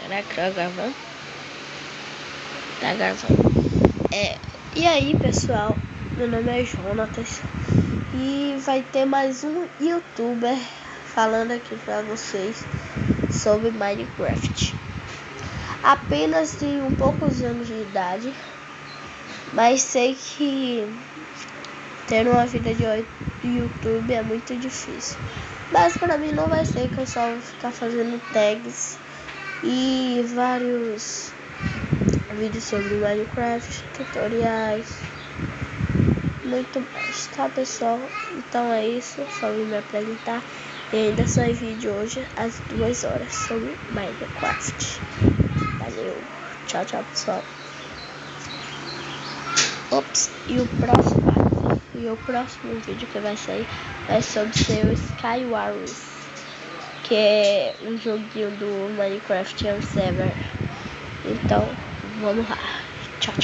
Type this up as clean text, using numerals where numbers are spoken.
Gravando? Tá gravando. E aí, pessoal, meu nome é Jonatas e vai ter mais um youtuber falando aqui pra vocês sobre Minecraft. Apenas tenho poucos anos de idade, mas sei que ter uma vida de YouTube é muito difícil. Mas pra mim não vai ser, que eu só vou ficar fazendo tags e vários vídeos sobre Minecraft, tutoriais, muito mais, tá, pessoal? Então é isso, só vim me apresentar e ainda sai vídeo hoje às 2 horas sobre Minecraft. Valeu, tchau, pessoal. E o próximo vídeo que vai sair é sobre seu Skywars, que é um joguinho do Minecraft Server. Então, vamos lá. Tchau.